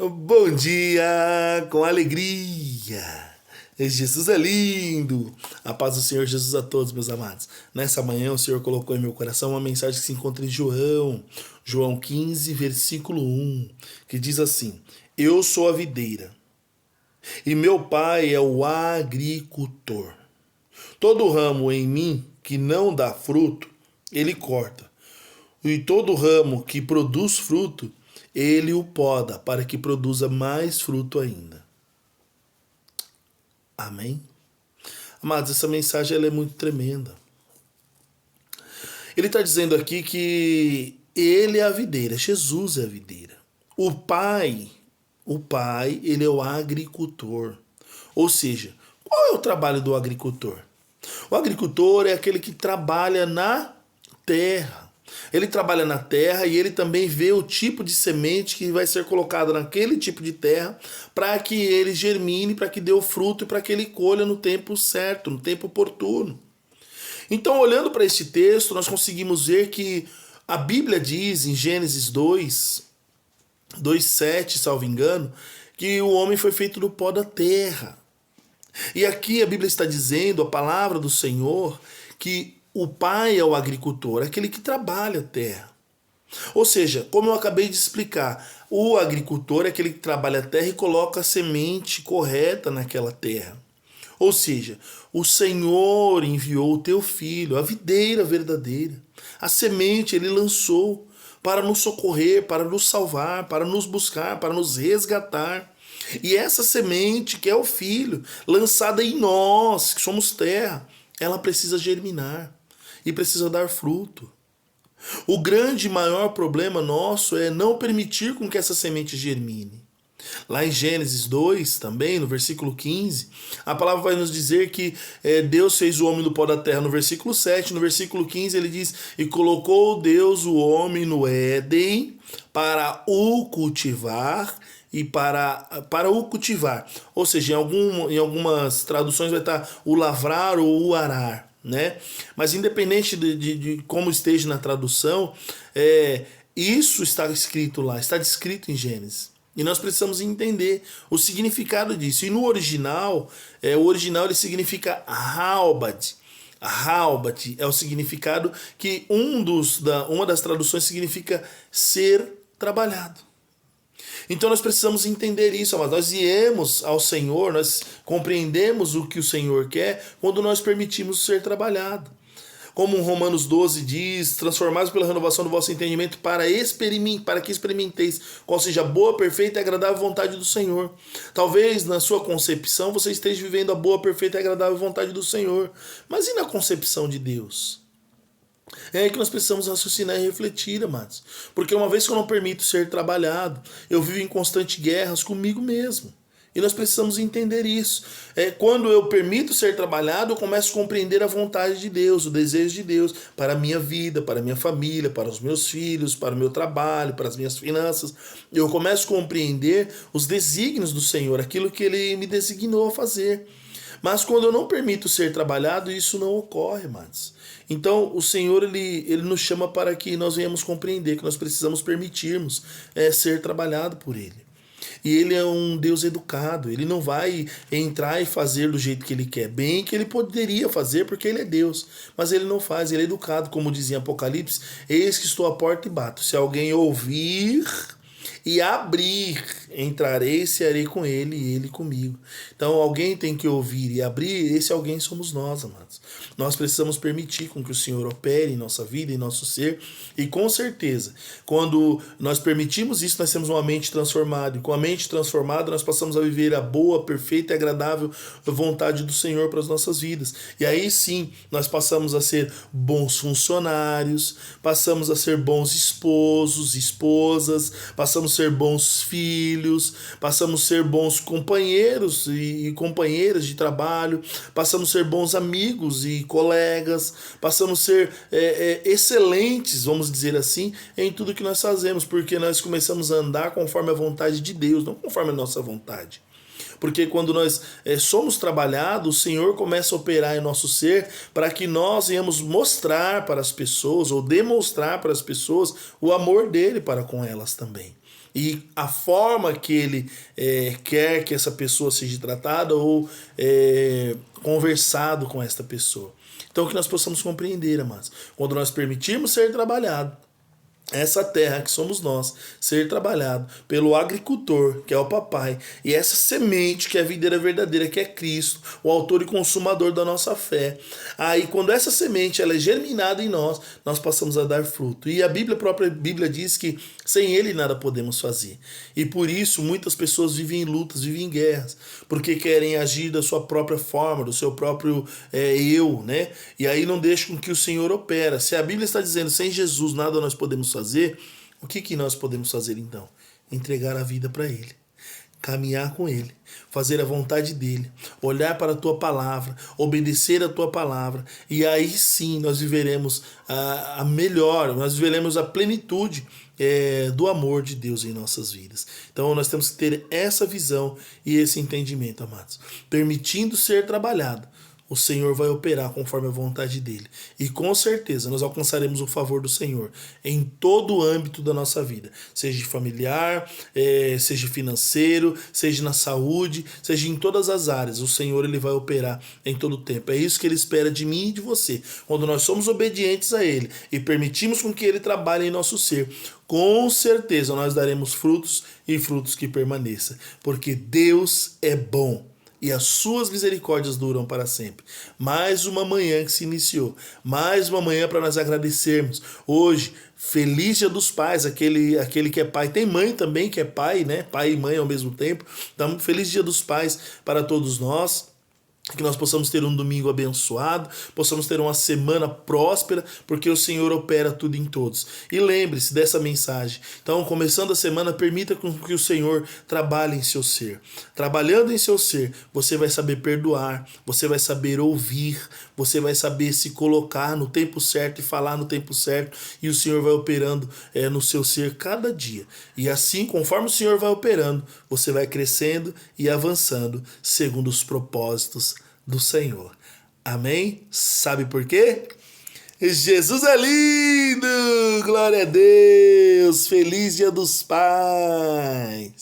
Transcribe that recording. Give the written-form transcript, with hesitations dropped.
Bom dia com alegria. Jesus é lindo. A paz do Senhor Jesus a todos, meus amados. Nessa manhã o Senhor colocou em meu coração uma mensagem que se encontra em João 15, versículo 1, que diz assim: Eu sou a videira e meu pai é o agricultor. Todo ramo em mim que não dá fruto, ele corta. E todo ramo que produz fruto, ele o poda para que produza mais fruto ainda. Amém? Amados, essa mensagem ela é muito tremenda. Ele está dizendo aqui que ele é a videira, Jesus é a videira. O pai, ele é o agricultor. Ou seja, qual é o trabalho do agricultor? O agricultor é aquele que trabalha na terra. Ele trabalha na terra e ele também vê o tipo de semente que vai ser colocada naquele tipo de terra para que ele germine, para que dê o fruto e para que ele colha no tempo certo, no tempo oportuno. Então, olhando para este texto, nós conseguimos ver que a Bíblia diz em Gênesis 2:7, salvo engano, que o homem foi feito do pó da terra. E aqui a Bíblia está dizendo, a palavra do Senhor, que o pai é o agricultor, aquele que trabalha a terra. Ou seja, como eu acabei de explicar, o agricultor é aquele que trabalha a terra e coloca a semente correta naquela terra. Ou seja, o Senhor enviou o teu filho, a videira verdadeira. A semente ele lançou para nos socorrer, para nos salvar, para nos buscar, para nos resgatar. E essa semente, que é o filho, lançada em nós, que somos terra, ela precisa germinar e precisa dar fruto. O grande e maior problema nosso é não permitir com que essa semente germine. Lá em Gênesis 2, também, no versículo 15, a palavra vai nos dizer que Deus fez o homem do pó da terra no versículo 7. No versículo 15 ele diz: E colocou Deus o homem no Éden para o cultivar e para o cultivar. Ou seja, em algumas traduções vai estar o lavrar ou o arar, né? Mas independente de como esteja na tradução, isso está escrito lá, está descrito em Gênesis. E nós precisamos entender o significado disso. E no original, o original ele significa Halbat. Halbat é o significado que uma das traduções significa ser trabalhado. Então nós precisamos entender isso, mas nós viemos ao Senhor, nós compreendemos o que o Senhor quer quando nós permitimos ser trabalhado. Como Romanos 12 diz, transformados pela renovação do vosso entendimento para que experimenteis qual seja a boa, perfeita e agradável vontade do Senhor. Talvez na sua concepção você esteja vivendo a boa, perfeita e agradável vontade do Senhor. Mas e na concepção de Deus? É aí que nós precisamos raciocinar e refletir, amados. Porque uma vez que eu não permito ser trabalhado, eu vivo em constantes guerras comigo mesmo. E nós precisamos entender isso. Quando eu permito ser trabalhado, eu começo a compreender a vontade de Deus, o desejo de Deus para a minha vida, para a minha família, para os meus filhos, para o meu trabalho, para as minhas finanças. Eu começo a compreender os desígnios do Senhor, aquilo que Ele me designou a fazer. Mas quando eu não permito ser trabalhado, isso não ocorre, amados. Então o Senhor ele nos chama para que nós venhamos compreender que nós precisamos permitirmos ser trabalhado por Ele. E Ele é um Deus educado, Ele não vai entrar e fazer do jeito que Ele quer. Bem que Ele poderia fazer porque Ele é Deus, mas Ele não faz, Ele é educado, como dizia em Apocalipse: Eis que estou à porta e bato. Se alguém ouvir e abrir, entrarei e cearei com ele e ele comigo. Então alguém tem que ouvir e abrir, esse alguém somos nós, amados. Nós precisamos permitir com que o Senhor opere em nossa vida, em nosso ser, e com certeza, quando nós permitimos isso, nós temos uma mente transformada, e com a mente transformada nós passamos a viver a boa, perfeita e agradável vontade do Senhor para as nossas vidas. E aí sim, nós passamos a ser bons funcionários, passamos a ser bons esposos, esposas, passamos a ser bons filhos, passamos a ser bons companheiros e companheiras de trabalho, passamos a ser bons amigos e colegas, passamos a ser excelentes, vamos dizer assim, em tudo que nós fazemos, porque nós começamos a andar conforme a vontade de Deus, não conforme a nossa vontade. Porque quando nós somos trabalhados, o Senhor começa a operar em nosso ser para que nós venhamos mostrar para as pessoas ou demonstrar para as pessoas o amor dele para com elas também. e a forma que ele quer que essa pessoa seja tratada ou conversado com esta pessoa. Então que nós possamos compreender, amados, quando nós permitirmos ser trabalhado, essa terra que somos nós, ser trabalhado pelo agricultor, que é o papai, e essa semente que é a videira verdadeira, que é Cristo, o autor e consumador da nossa fé. Aí quando essa semente ela é germinada em nós, nós passamos a dar fruto. E a própria Bíblia diz que sem ele nada podemos fazer. E por isso muitas pessoas vivem em lutas, vivem em guerras, porque querem agir da sua própria forma, do seu próprio eu, né? E aí não deixam que o Senhor opera. Se a Bíblia está dizendo sem Jesus nada nós podemos fazer, o que nós podemos fazer então? Entregar a vida para Ele, caminhar com Ele, fazer a vontade dEle, olhar para a Tua palavra, obedecer a Tua palavra, e aí sim nós viveremos a melhor, nós viveremos a plenitude do amor de Deus em nossas vidas. Então nós temos que ter essa visão e esse entendimento, amados. Permitindo ser trabalhado, o Senhor vai operar conforme a vontade dele. E com certeza nós alcançaremos o favor do Senhor em todo o âmbito da nossa vida. Seja familiar, seja financeiro, seja na saúde, seja em todas as áreas. O Senhor ele vai operar em todo o tempo. É isso que ele espera de mim e de você. Quando nós somos obedientes a ele e permitimos com que ele trabalhe em nosso ser, com certeza nós daremos frutos e frutos que permaneçam. Porque Deus é bom e as suas misericórdias duram para sempre. Mais uma manhã que se iniciou, mais uma manhã para nós agradecermos. Hoje, feliz Dia dos Pais, aquele que é pai, tem mãe também que é pai, né? Pai e mãe ao mesmo tempo. Então, feliz Dia dos Pais para todos nós. Que nós possamos ter um domingo abençoado, possamos ter uma semana próspera, porque o Senhor opera tudo em todos. E lembre-se dessa mensagem. Então, começando a semana, permita que o Senhor trabalhe em seu ser. Trabalhando em seu ser, você vai saber perdoar, você vai saber ouvir, você vai saber se colocar no tempo certo e falar no tempo certo, e o Senhor vai operando no seu ser cada dia. E assim, conforme o Senhor vai operando, você vai crescendo e avançando segundo os propósitos do Senhor. Amém? Sabe por quê? Jesus é lindo! Glória a Deus! Feliz Dia dos Pais!